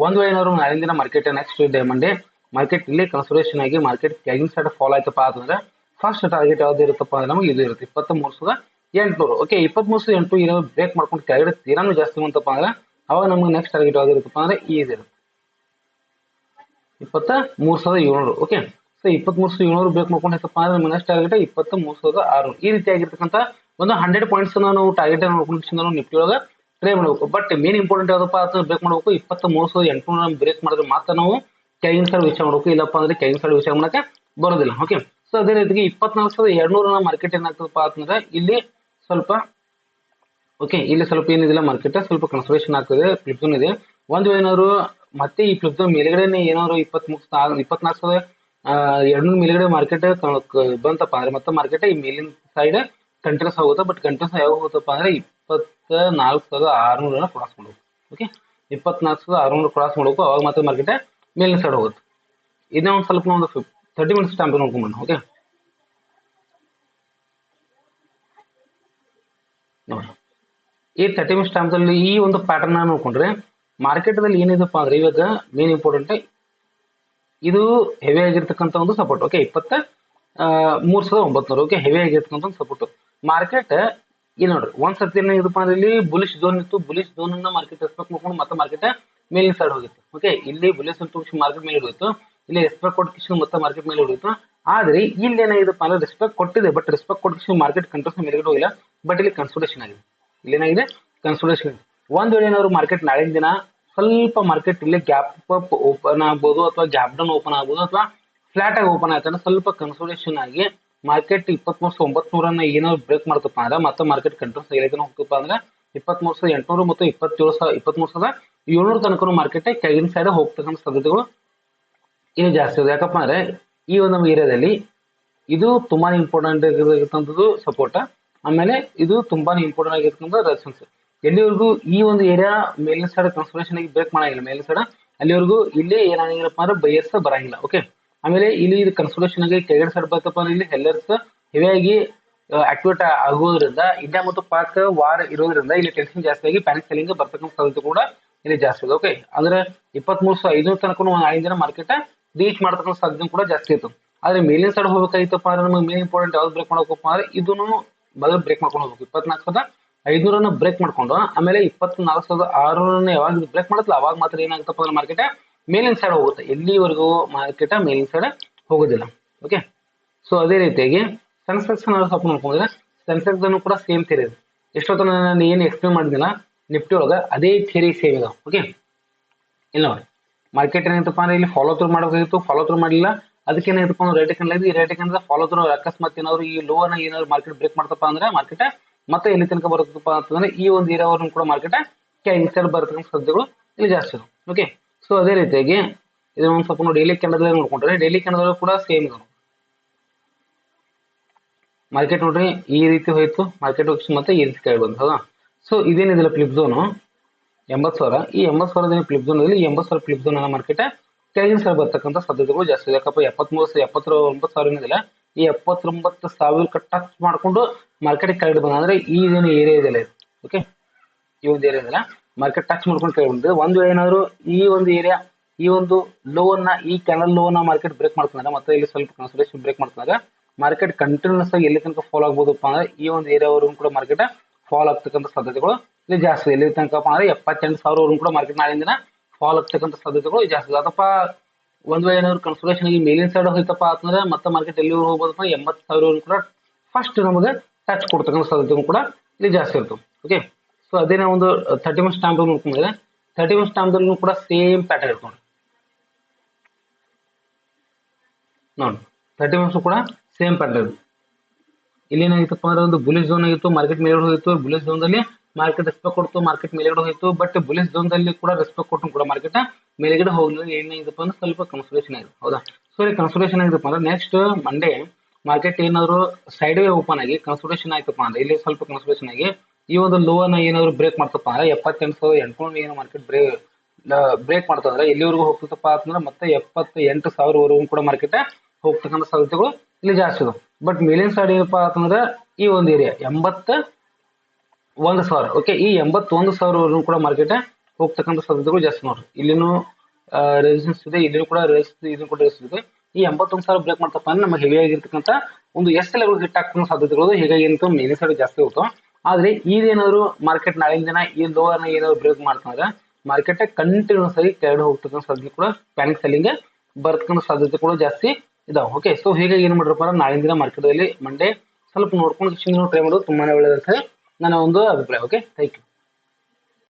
ಒಂದ್ ವೇಳೆ ಏನಾದ್ರು ನಾಳಿನ ದಿನ market next day Monday market ಇಲ್ಲಿ ಕನ್ಸಲ್ಟೇಷನ್ ಆಗಿ ಮಾರ್ಕೆಟ್ ಕೆಳಗಿನ ಸೈಡ್ ಫಾಲ್ ಆಯ್ತಪ್ಪ ಅಂತಂದ್ರೆ ಫಸ್ಟ್ ಟಾರ್ಗೆಟ್ ಯಾವ್ದು ಇರುತ್ತಪ್ಪ ಅಂದ್ರೆ ನಮಗೆ ಇದು ಇರುತ್ತೆ 23,800. ಓಕೆ, 23,800 ಬ್ರೇಕ್ ಮಾಡ್ಕೊಂಡು ಕೆಳಗಡೆ ತೀರಾನು ಜಾಸ್ತಿ ಬಂತಪ್ಪ ಅಂದ್ರೆ ಅವಾಗ ನಮ್ಗೆ ನೆಕ್ಸ್ಟ್ ಟಾರ್ಗೆಟ್ ಯಾವ್ದು ಇರುತ್ತಪ್ಪ ಅಂದ್ರೆ ಇದು ಇರುತ್ತೆ 23,700. ಓಕೆ, ಸೊ 23,700 ಬ್ರೇಕ್ ಮಾಡ್ಕೊಂಡು ಆಯ್ತಪ್ಪ ಅಂದ್ರೆ ನಮ್ಮ ನೆಕ್ಸ್ಟ್ ಟಾರ್ಗೆಟ್ 23,600. ಈ ರೀತಿ ಆಗಿರ್ತಕ್ಕಂಥ ಒಂದು 100 ಪಾಯಿಂಟ್ಸ್ ನಾವು ಟಾರ್ಗೆಟ್ ನೋಡ್ಕೊಂಡು ನಾವು ನಿಫ್ಟಿ ಒಳಗೆ ಟ್ರೈ ಮಾಡಬೇಕು. ಬಟ್ ಮೇನ್ ಇಂಪಾರ್ಟೆಂಟ್ ಯಾವ್ದಪ್ಪ ಅಂತ ಬ್ರೇಕ್ ಮಾಡಬೇಕು 23,800 ಬ್ರೇಕ್ ಮಾಡಿದ್ರೆ ಮಾತ್ರ ನಾವು ಕೆಳಗಿನ ಸೈಡ್ ವಿಚಾರ ಮಾಡಬೇಕು, ಇಲ್ಲಪ್ಪ ಅಂದ್ರೆ ಕೆಳಗಿನ ಸೈಡ್ ವಿಚಾರ ಮಾಡಕ್ಕೆ ಬರೋದಿಲ್ಲ. ಓಕೆ, ಸೊ ಅದೇ ರೀತಿಗೆ 24,200 ಮಾರ್ಕೆಟ್ ಏನಾಗ್ತದಪ್ಪ ಅಂತಂದ್ರೆ ಇಲ್ಲಿ ಸ್ವಲ್ಪ ಓಕೆ, ಇಲ್ಲಿ ಸ್ವಲ್ಪ ಏನಿದಿಲ್ಲ ಮಾರ್ಕೆಟ್ ಸ್ವಲ್ಪ ಕನ್ಸಲ್ಟೇಷನ್ ಆಗ್ತದೆ, ಫ್ಲಿಪ್ ಝೋನ್ ಇದೆ. ಒಂದ್ ವೇಳೆ ಏನಾದ್ರು ಮತ್ತೆ ಈ ಫ್ಲಿಪ್ ಝೋನ್ ಮೇಲ್ಗಡೆ ಏನಾದ್ರು 24,200 ಮೇಲ್ಗಡೆ ಮಾರ್ಕೆಟ್ ಬಂತಪ್ಪ ಅಂದ್ರೆ ಮತ್ತೆ ಮಾರ್ಕೆಟ್ ಈ ಮೇಲಿನ ಸೈಡ್ ಕಂಟಿನ್ಯೂಸ್ ಆಗುತ್ತೆ. ಬಟ್ ಕಂಟಿನ್ಯೂಸ್ ಯಾವಾಗ ಹೋಗುತ್ತಪ್ಪ ಅಂದ್ರೆ 24,600 ಕ್ರಾಸ್ ಮಾಡ್ಬೇಕು. ಓಕೆ, 24,600 ಕ್ರಾಸ್ ಮಾಡಬೇಕು, ಅವಾಗ ಮಾತ್ರ ಮಾರ್ಕೆಟ್ ಮೇಲಿನ ಸೈಡ್ ಹೋಗುತ್ತೆ. ಇದನ್ನ ಒಂದು ಸ್ವಲ್ಪ ಒಂದು 30 ಮಿನಿಟ್ಸ್ ಟೈಮ್ ನೋಡ್ಕೊಂಬಂದು. ಓಕೆ ನೋಡಿ, ಈ 30 ಮಿನಿಟ್ಸ್ ಟೈಮ್ದಲ್ಲಿ ಈ ಒಂದು ಪ್ಯಾಟರ್ನ್ ನೋಡ್ಕೊಂಡ್ರೆ ಮಾರ್ಕೆಟ್ದಲ್ಲಿ ಏನಿದೆಪ್ಪ ಅಂದ್ರೆ ಇವಾಗ ಮೇನ್ ಇಂಪಾರ್ಟೆಂಟ್ ಇದು ಹೆವಿ ಆಗಿರ್ತಕ್ಕಂಥ ಒಂದು ಸಪೋರ್ಟ್. ಓಕೆ 23,900. ಓಕೆ ಹೆವಿ ಆಗಿರ್ತಕ್ಕಂಥ ಒಂದು ಸಪೋರ್ಟ್. ಮಾರ್ಕೆಟ್ ಇಲ್ಲಿ ನೋಡ್ರಿ ಒಂದ್ಸತಿ ಏನಿದಪ್ಪ ಅಂದ್ರೆ ಇಲ್ಲಿ ಬುಲಿಶ್ ಝೋನ್ ಇತ್ತು, ಬುಲಿಶ್ ಝೋನ್ ಅನ್ನ ಮಾರ್ಕೆಟ್ ರೆಸ್ಪೆಕ್ಟ್ ಮಾಡ್ಕೊಂಡು ಮತ್ತೆ ಮಾರ್ಕೆಟ್ ಮೇಲಿನ ಸೈಡ್ ಹೋಗಿತ್ತು. ಓಕೆ ಇಲ್ಲಿ ಬುಲಿಶ್ ಮಾರ್ಕೆಟ್ ಮೇಲೆ ಹೋಗಿತ್ತು, ಇಲ್ಲಿ ರೆಸ್ಪೆಕ್ಟ್ ಕೊಟ್ಟು ಮತ್ತೆ ಮಾರ್ಕೆಟ್ ಮೇಲೆ ಹೋಗಿತ್ತು. ಆದ್ರೆ ಇಲ್ಲಿ ಏನಾಗಿದೆಪ್ಪ ಅಂದ್ರೆ ರೆಸ್ಪೆಕ್ಟ್ ಕೊಟ್ಟಿದೆ, ಬಟ್ ರೆಸ್ಪೆಕ್ಟ್ ಕೊಟ್ಟು ಮಾರ್ಕೆಟ್ ಕಂಟ್ರೋಲ್ ಮೇಲ್ಗಡೆ ಹೋಗಿಲ್ಲ, ಬಟ್ ಇಲ್ಲಿ ಕನ್ಸಲ್ಟೇಷನ್ ಆಗಿದೆ. ಇಲ್ಲಿ ಏನಾಗಿದೆ ಕನ್ಸಲ್ಟೇಷನ್. ಒಂದ್ ವೇಳೆ ಏನಾದ್ರು ಮಾರ್ಕೆಟ್ ನಾಳಿನ ದಿನ ಸ್ವಲ್ಪ ಮಾರ್ಕೆಟ್ ಇಲ್ಲಿ ಗ್ಯಾಪ್ ಅಪ್ ಓಪನ್ ಆಗ್ಬೋದು, ಅಥವಾ ಗ್ಯಾಪ್ ಡೌನ್ ಓಪನ್ ಆಗ್ಬೋದು, ಅಥವಾ ಫ್ಲಾಟ್ ಆಗಿ ಓಪನ್ ಆಯ್ತಾನೆ ಸ್ವಲ್ಪ ಕನ್ಸಲ್ಟೇಷನ್ ಆಗಿ ಮಾರ್ಕೆಟ್ 23,900 ಏನಾದ್ರು ಬ್ರೇಕ್ ಮಾಡ್ತಪ್ಪ ಅಂದ್ರೆ ಮತ್ತೆ ಮಾರ್ಕೆಟ್ ಕಂಟ್ರೋಲ್ ಎಲ್ಲಿಗೆ ಹೋಗ್ತಪ್ಪ ಅಂದ್ರೆ 23,800 ಮತ್ತು 23,700 ತನಕ ಮಾರ್ಕೆಟ್ ಕೆಳಗಿನ ಸೈಡ್ ಹೋಗ್ತಕ್ಕಂಥ ಸಾಧ್ಯತೆಗಳು ಇನ್ನು ಜಾಸ್ತಿ ಇದೆ. ಯಾಕಪ್ಪ ಅಂದ್ರೆ ಈ ಒಂದು ಏರಿಯಾದಲ್ಲಿ ಇದು ತುಂಬಾ ಇಂಪಾರ್ಟೆಂಟ್ ಆಗಿರ್ತಕ್ಕಂಥದ್ದು ಸಪೋರ್ಟ್, ಆಮೇಲೆ ಇದು ತುಂಬಾನೇ ಇಂಪಾರ್ಟೆಂಟ್ ಆಗಿರ್ತಕ್ಕಂಥ ರೆಸಿಸ್ಟೆನ್ಸ್. ಎಲ್ಲಿವರೆಗೂ ಈ ಒಂದು ಏರಿಯಾ ಮೇಲಿನ ಸೈಡ್ ಕನ್ಸಲ್ಟೇಷನ್ ಆಗಿ ಬ್ರೇಕ್ ಮಾಡಂಗಿಲ್ಲ ಮೇಲಿನ ಸೈಡ್, ಅಲ್ಲಿವರೆಗೂ ಇಲ್ಲಿ ಏನಾಗಿಲ್ಲಪ್ಪ ಅಂದ್ರೆ ಬೈಯರ್ಸ್ ಬರಂಗಿಲ್ಲ. ಓಕೆ ಆಮೇಲೆ ಇಲ್ಲಿ ಇದು ಕನ್ಸಲ್ಟೇಷನ್ ಆಗಿ ಕೆಳಗಡೆ ಸೈಡ್ ಬರ್ತಪ್ಪ ಅಂದ್ರೆ ಇಲ್ಲಿ ಹೆಲ್ಲರ್ಸ್ ಹೆವಿಯಾಗಿ ಆಕ್ಟಿವೇಟ್ ಆಗೋದ್ರಿಂದ ಇಂಡಿಯಾ ಮತ್ತು ಪಾಕ್ ವಾರ್ ಇರೋದ್ರಿಂದ ಇಲ್ಲಿ ಟೆನ್ಷನ್ ಜಾಸ್ತಿ ಆಗಿ ಪ್ಯಾನಿಕ್ ಸೆಲ್ಲಿಂಗ್ ಬರ್ತಕ್ಕಂಥ ಸಾಧ್ಯತೆ ಕೂಡ ಇಲ್ಲಿ ಜಾಸ್ತಿ ಇದೆ. ಓಕೆ ಅಂದ್ರೆ 23,500 ತನಕ ನಾಳಿನ ದಿನ ಮಾರ್ಕೆಟ್ ರೀಚ್ ಮಾಡ್ತಕ್ಕಂಥ ಸಾಧ್ಯತೆ ಕೂಡ ಜಾಸ್ತಿ ಇತ್ತು. ಆದ್ರೆ ಮೇಲಿನ ಸೈಡ್ ಹೋಗ್ಬೇಕಾಗಿತ್ತಪ್ಪ ಅಂದ್ರೆ ನಮಗೆ ಮೇನ್ ಇಂಪಾರ್ಟೆಂಟ್ ಯಾವ್ದು ಬ್ರೇಕ್ ಮಾಡ್ಬೇಕಪ್ಪ ಅಂದ್ರೆ ಇದನ್ನು ಮೊದಲು ಬ್ರೇಕ್ ಮಾಡ್ಕೊಂಡು ಹೋಗ್ಬೇಕು. 24,500 ಬ್ರೇಕ್ ಮಾಡ್ಕೊಂಡು ಆಮೇಲೆ 24,600 ಯಾವಾಗ ಬ್ರೇಕ್ ಮಾಡುತ್ತಲ್ಲ ಅವಾಗ ಮಾತ್ರ ಏನಾಗುತ್ತಪ್ಪ ಅಂದ್ರೆ ಮಾರ್ಕೆಟ್ ಮೇಲಿನ ಸೈಡ್ ಹೋಗುತ್ತೆ, ಎಲ್ಲಿವರೆಗೂ ಮಾರ್ಕೆಟ್ ಮೇಲಿನ ಸೈಡ್ ಹೋಗೋದಿಲ್ಲ. ಓಕೆ ಸೊ ಅದೇ ರೀತಿಯಾಗಿ ಸೆನ್ಸೆಕ್ಸ್ ಸ್ವಲ್ಪ ನೋಡ್ಕೊಂಡ್ರೆ ಸೆನ್ಸೆಕ್ಸ್ ಅನ್ನು ಕೂಡ ಸೇಮ್ ಥಿಯರಿ ಇದೆ. ಎಷ್ಟೊತ್ತ ನಾನು ಏನು ಎಕ್ಸ್ಪ್ಲೇನ್ ಮಾಡಿದಿಲ್ಲ ನಿಫ್ಟಿ ಒಳಗೆ ಅದೇ ಥಿಯರಿ ಸೇಮ್ ಇದಾವೆ. ಓಕೆ ಇಲ್ಲ ನೋಡಿ ಮಾರ್ಕೆಟ್ ಏನಾಯ್ತಪ್ಪ ಅಂದ್ರೆ ಇಲ್ಲಿ ಫಾಲೋ ಥ್ರೂ ಮಾಡಬೇಕಾಗಿತ್ತು, ಫಾಲೋ ಥ್ರೂ ಮಾಡಲಿಲ್ಲ, ಅದಕ್ಕೆ ಏನಾಯ್ತಪ್ಪ ಅಂದ್ರೆ ರೇಟ್ ಕಂಡ್ಲ ಈ ರೇಟ್ ಕಂಡ್ರೆ ಫಾಲೋ ಥ್ರೂ ಅಕಸ್ಮಾತ್ ಏನಾದ್ರು ಈ ಲೋ ಅನ್ನ ಏನಾದ್ರು ಮಾರ್ಕೆಟ್ ಬ್ರೇಕ್ ಮಾಡ್ತಪ್ಪ ಅಂದ್ರೆ ಮಾರ್ಕೆಟ್ ಮತ್ತೆ ಎಲ್ಲಿ ತನಕ ಬರುತ್ತಪ್ಪ ಅಂತಂದ್ರೆ ಈ ಒಂದು ಏರಿಯಾವರೆಗೂ ಕೂಡ ಮಾರ್ಕೆಟ್ ಇನ್ಸೈಡ್ ಬರ್ತಕ್ಕಂಥ ಸಾಧ್ಯತೆಗಳು ಇಲ್ಲಿ ಜಾಸ್ತಿ ಇದೆ. ಓಕೆ ಸೊ ಅದೇ ರೀತಿಯಾಗಿ ಇದನ್ನ ಒಂದು ಸ್ವಲ್ಪ ಡೈಲಿ ಕ್ಯಾಂಡಲ್ ನೋಡ್ಕೊಂಡ್ರೆ ಡೈಲಿ ಕ್ಯಾಂಡಲ್ ಕೂಡ ಸೇಮ್ ಇದೆ. ಮಾರ್ಕೆಟ್ ನೋಡ್ರಿ ಈ ರೀತಿ ಹೋಯ್ತು, ಮಾರ್ಕೆಟ್ ಹೋಗಿ ಮತ್ತೆ ಈ ರೀತಿ ಕೆಳಗೆ ಬಂತು. ಹೌದಾ ಸೊ ಇದೇನಿದಿಲ್ಲ ಫ್ಲಿಪ್ ಝೋನು 80,000, ಈ 80,000 ಫ್ಲಿಪ್ ಝೋನ್ ಇಲ್ಲಿ 80,000 ಫ್ಲಿಪ್ ಝೋನ್ ಅನ್ನ ಮಾರ್ಕೆಟ್ ಕೆಳಗಿನ ಸೈಡ್ ಬರ್ತಕ್ಕಂಥ ಸಾಧ್ಯತೆಗಳು ಜಾಸ್ತಿ ಇದೆ. ಯಾಕಪ್ಪ 79,000 ಏನಿದಿಲ್ಲ ಈ 79,000 ಟಚ್ ಮಾಡ್ಕೊಂಡು ಮಾರ್ಕೆಟ್ ಕೆಳಗಡೆ ಬಂದ ಅಂದ್ರೆ ಈ ಏನು ಏರಿಯಾ ಇದೆಲ್ಲ ಇದೆ. ಓಕೆ ಈ ಒಂದು ಏರಿಯಾ ಇದೆಲ್ಲ ಮಾರ್ಕೆಟ್ ಟಚ್ ಮಾಡ್ಕೊಂಡು ಕೆಳಗೆ ಬಂದಿದೆ. ಒಂದು ವೇಳೆ ಏನಾದ್ರು ಈ ಒಂದು ಏರಿಯಾ ಈ ಒಂದು ಲೋ ಅನ್ನ ಈ ಕ್ಯಾನಲ್ ಲೋ ಅನ್ನ ಮಾರ್ಕೆಟ್ ಬ್ರೇಕ್ ಮಾಡ್ತಂದ್ರೆ ಮತ್ತೆ ಇಲ್ಲಿ ಸ್ವಲ್ಪ ಕನ್ಸಲ್ಟೇಷನ್ ಬ್ರೇಕ್ ಮಾಡ್ತಂದ್ರೆ ಮಾರ್ಕೆಟ್ ಕಂಟಿನ್ಯೂಸ್ ಆಗಿ ಎಲ್ಲಿ ತನಕ ಫಾಲೋ ಆಗ್ಬೋದಪ್ಪ ಅಂದ್ರೆ ಈ ಒಂದು ಏರಿಯಾವರೆಗೂ ಕೂಡ ಮಾರ್ಕೆಟ್ ಫಾಲ್ ಆಗ್ತಕ್ಕಂಥ ಸಾಧ್ಯತೆಗಳು ಇಲ್ಲಿ ಜಾಸ್ತಿ. ಎಲ್ಲಿ ತನಕಪ್ಪ ಅಂದ್ರೆ 78,000 ಕೂಡ ಮಾರ್ಕೆಟ್ ನಾಳಿನ ದಿನ ಫಾಲ್ ಆಗ್ತಕ್ಕಂಥ ಸಾಧ್ಯತೆಗಳು ಜಾಸ್ತಿ. ಅದಪ್ಪ ಒಂದ್ ವೇಳೆ ಏನಾದ್ರು ಕನ್ಸಲ್ಟೇಷನ್ ಆಗಿ ಮೇಲಿನ ಸೈಡ್ ಹೋಯ್ತಪ್ಪ ಅಂತಂದ್ರೆ ಮತ್ತೆ ಮಾರ್ಕೆಟ್ ಎಲ್ಲಿ ಹೋಗ್ಬೋದಪ್ಪ 80,000 ಕೂಡ ಫಸ್ಟ್ ನಮಗೆ ಟಚ್ ಕೊಡ್ತಕ್ಕಂಥ ಸಾಧ್ಯತೆಗಳು ಕೂಡ ಇಲ್ಲಿ ಜಾಸ್ತಿ ಇರ್ತವೆ. ಓಕೆ ಸೊ ಅದೇನೇ ಒಂದು 30 ಮಿನಿಟ್ಸ್ ಟೈಮ್ ನೋಡ್ಕೊಂಡ್ರೆ 30 ಮಿನಿಟ್ಸ್ ಟೈಮ್ದಲ್ಲೂ ಕೂಡ ಸೇಮ್ ಪ್ಯಾಟರ್ನ್ ಇರ್ಕೊಂಡು ನೋಡಿ 30 ಮಿನಿಟ್ಸ್ ಕೂಡ ಸೇಮ್ ಪ್ಯಾಟರ್ನ್. ಇಲ್ಲಿ ಏನಾಗಿತ್ತಪ್ಪ ಅಂದ್ರೆ ಒಂದು ಬುಲಿಶ್ ಝೋನ್ ಆಗಿತ್ತು, ಮಾರ್ಕೆಟ್ ಮೇಲ್ಗಡೆ ಹೋಗಿತ್ತು, ಬುಲಿಶ್ ಝೋನ್ ದಲ್ಲಿ ಮಾರ್ಕೆಟ್ ರೆಸ್ಪೆಕ್ಟ್ ಕೊಡ್ತು, ಮಾರ್ಕೆಟ್ ಮೇಲ್ಗಡೆ ಹೋಗಿತ್ತು, ಬಟ್ ಬುಲಿಶ್ ಝೋನ್ ದಲ್ಲಿ ಕೂಡ ರೆಸ್ಪೆಕ್ಟ್ ಕೊಟ್ಟು ಕೂಡ ಮಾರ್ಕೆಟ್ ಮೇಲ್ಗಡೆ ಹೋಗ್ಲಿಲ್ಲ. ಏನಾಗಿದಪ್ಪ ಅಂದ್ರೆ ಸ್ವಲ್ಪ ಕನ್ಸಲ್ಟೇಷನ್ ಆಗಿದೆ. ಹೌದಾ ಸೊ ಈ ಕನ್ಸಲ್ಟೇಷನ್ ಆಗಿದಪ್ಪ ಅಂದ್ರೆ ನೆಕ್ಸ್ಟ್ ಮಂಡೇ ಮಾರ್ಕೆಟ್ ಏನಾದ್ರು ಸೈಡ್ ವೇ ಓಪನ್ ಆಗಿ ಕನ್ಸಲ್ಟೇಷನ್ ಆಯ್ತಪ್ಪ ಅಂದ್ರೆ ಇಲ್ಲಿ ಸ್ವಲ್ಪ ಕನ್ಸಲ್ಟೇಷನ್ ಆಗಿ ಈ ಒಂದು ಲೋ ಅನ್ನ ಏನಾದ್ರು ಬ್ರೇಕ್ ಮಾಡ್ತಪ್ಪ ಅಂದ್ರೆ 78,800 ಏನು ಮಾರ್ಕೆಟ್ ಬ್ರೇಕ್ ಮಾಡ್ತಂದ್ರೆ ಎಲ್ಲಿವರೆಗೂ ಹೋಗ್ತಪ್ಪ ಅಂತಂದ್ರೆ ಮತ್ತೆ 78,000 ಕೂಡ ಮಾರ್ಕೆಟ್ ಹೋಗ್ತಕ್ಕಂಥ ಸಾಧ್ಯತೆಗಳು ಇಲ್ಲಿ ಜಾಸ್ತಿ ಇದೆ. ಬಟ್ ಮೇಲಿನ ಸೈಡ್ ಏನಪ್ಪಾ ಅಂತಂದ್ರೆ ಈ ಒಂದು ಏರಿಯಾ 81,000. ಓಕೆ ಈ 81,000 ಕೂಡ ಮಾರ್ಕೆಟ್ ಹೋಗ್ತಕ್ಕಂಥ ಸಾಧ್ಯತೆಗಳು ಜಾಸ್ತಿ ನೋಡ್ರಿ. ಇಲ್ಲಿನೂ ರೆಸಿಸ್ಟೆನ್ಸ್ ಇದೆ, ಇಲ್ಲಿನೂ ಕೂಡ ಇದನ್ನು ಕೂಡ ರೆಸಿಸ್ಟೆನ್ಸ್ ಇದೆ. ಈ 81,000 ಬ್ರೇಕ್ ಮಾಡ್ತಪ್ಪ ಅಂದ್ರೆ ನಮಗೆ ಹೆವಿ ಆಗಿರ್ತಕ್ಕಂಥ ಒಂದು ಎಸ್ ಲೆವೆಲ್ ಹಿಟ್ ಆಗ್ತಕ್ಕಂಥ ಸಾಧ್ಯತೆಗಳು ಹೀಗಾಗಿ ಏನಂತ ಮೇಲಿನ ಸೈಡ್ ಜಾಸ್ತಿ ಹೋಗ್ತಾವ. ಆದ್ರೆ ಇದೇನಾದ್ರು ಮಾರ್ಕೆಟ್ ನಾಳಿನ ದಿನ ಈ ಲೋ ಅನ್ನ ಏನಾದ್ರು ಬ್ರೇಕ್ ಮಾಡ್ತಂದ್ರೆ ಮಾರ್ಕೆಟ್ ಕಂಟಿನ್ಯೂಸ್ ಆಗಿ ಕೆಳಗಡೆ ಹೋಗ್ತಕ್ಕಂಥ ಸಾಧ್ಯತೆ ಕೂಡ ಪ್ಯಾನಿಕ್ ಸೆಲ್ಲಿಂಗ್ ಬರ್ತಕ್ಕಂಥ ಸಾಧ್ಯತೆ ಕೂಡ ಜಾಸ್ತಿ ಇದಾವೆ. ಓಕೆ ಸೊ ಹೀಗಾಗಿ ಏನ್ ಮಾಡ್ರಪ್ಪ ನಾಳಿನ ದಿನ ಮಾರ್ಕೆಟ್ ಅಲ್ಲಿ ಮಂಡೇ ಸ್ವಲ್ಪ ನೋಡ್ಕೊಂಡು ಟ್ರೈ ಮಾಡೋದು ತುಂಬಾನೇ ಒಳ್ಳೆಯದಂತ ನನ್ನ ಒಂದು ಅಭಿಪ್ರಾಯ. Okay thank you.